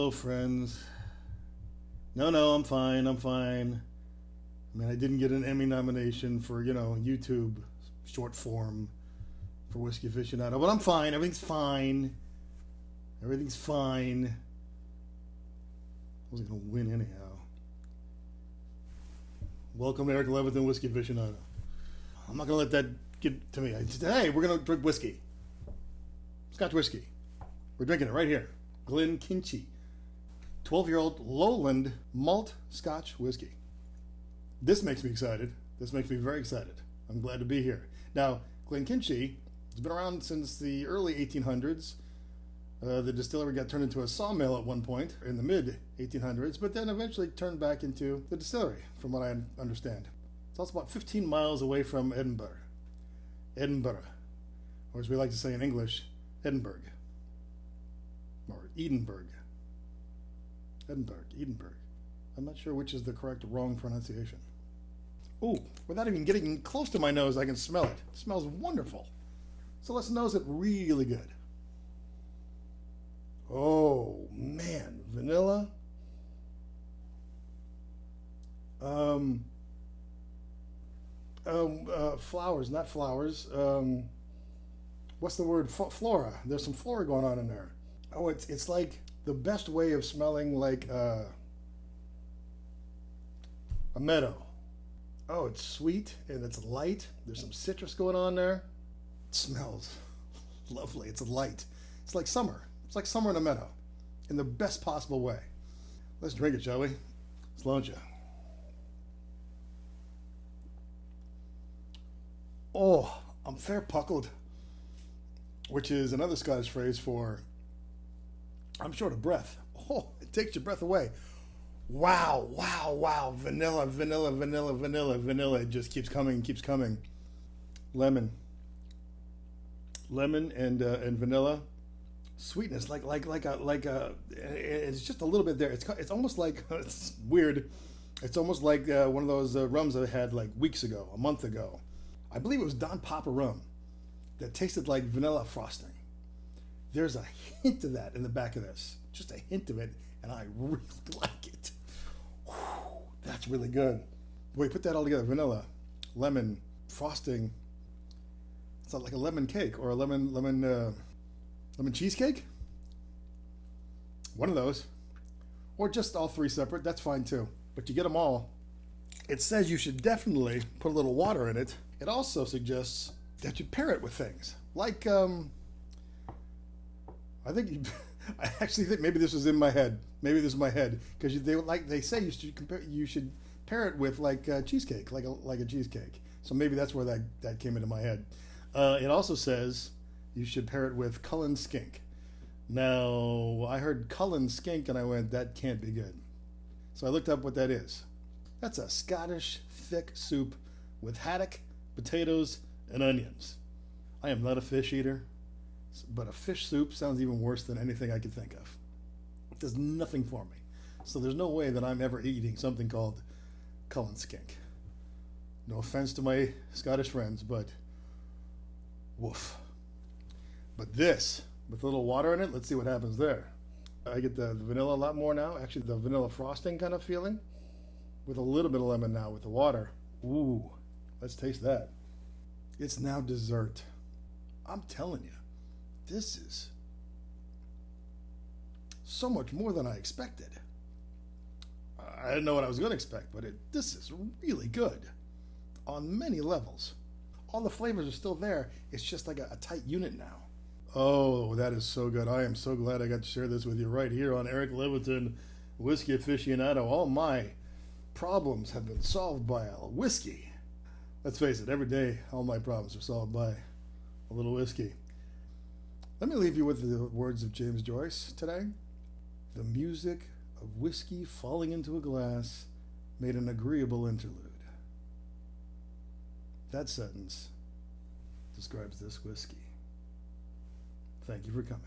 Hello, friends. No, I'm fine. I'm fine. I mean, I didn't get an Emmy nomination for, YouTube short form for Whiskey Aficionado, but I'm fine. Everything's fine. Everything's fine. I wasn't going to win anyhow. Welcome to Eric Leviton, Whiskey Aficionado. I'm not going to let that get to me. Today, we're going to drink whiskey. Scotch whiskey. We're drinking it right here. Glenkinchie 12-year-old lowland malt Scotch whiskey. This makes me excited. This makes me very excited. I'm glad to be here. Now, Glenkinchie has been around since the early 1800s. The distillery got turned into a sawmill at one point in the mid 1800s, but then eventually turned back into the distillery, from what I understand. It's also about 15 miles away from Edinburgh. Edinburgh, or as we like to say in English, Edinburgh. Or Edinburgh. Edinburgh. I'm not sure which is the correct or wrong pronunciation. Ooh, without even getting close to my nose, I can smell it. It smells wonderful. So let's nose it really good. Oh, man. Vanilla. Flowers, not flowers. What's the word? Flora. There's some flora going on in there. Oh, it's like the best way of smelling like a meadow. Oh, it's sweet and it's light. There's some citrus going on there. It smells lovely. It's light. It's like summer. It's like summer in a meadow in the best possible way. Let's drink it, shall we? Let's launch it. Oh, I'm fair puckled, which is another Scottish phrase for I'm short of breath. Oh, it takes your breath away. Wow. Vanilla. It just keeps coming. Lemon and vanilla. Sweetness, like a. It's just a little bit there. It's almost like it's weird. It's almost like one of those rums I had like weeks ago, a month ago. I believe it was Don Papa rum that tasted like vanilla frosting. There's a hint of that in the back of this. Just a hint of it, and I really like it. Whew, that's really good. Boy, put that all together. Vanilla, lemon, frosting. It's not like a lemon cake or a lemon cheesecake. One of those. Or just all three separate. That's fine too. But you get them all. It says you should definitely put a little water in it. It also suggests that you pair it with things. Like, I actually think maybe this was in my head. Maybe this is my head because they say you should pair it with like cheesecake, like a cheesecake. So maybe that's where that came into my head. It also says you should pair it with Cullen skink. Now I heard Cullen skink and I went, that can't be good. So I looked up what that is. That's a Scottish thick soup with haddock, potatoes, and onions. I am not a fish eater. But a fish soup sounds even worse than anything I could think of. It does nothing for me. So there's no way that I'm ever eating something called Cullen skink. No offense to my Scottish friends, but woof. But this, with a little water in it, let's see what happens there. I get the vanilla a lot more now. Actually, the vanilla frosting kind of feeling. With a little bit of lemon now with the water. Ooh, let's taste that. It's now dessert. I'm telling you. This is so much more than I expected. I didn't know what I was going to expect, but this is really good on many levels. All the flavors are still there. It's just like a tight unit now. Oh, that is so good. I am so glad I got to share this with you right here on Eric Leviton, Whiskey Aficionado. All my problems have been solved by a whiskey. Let's face it, every day all my problems are solved by a little whiskey. Let me leave you with the words of James Joyce today. The music of whiskey falling into a glass made an agreeable interlude. That sentence describes this whiskey. Thank you for coming.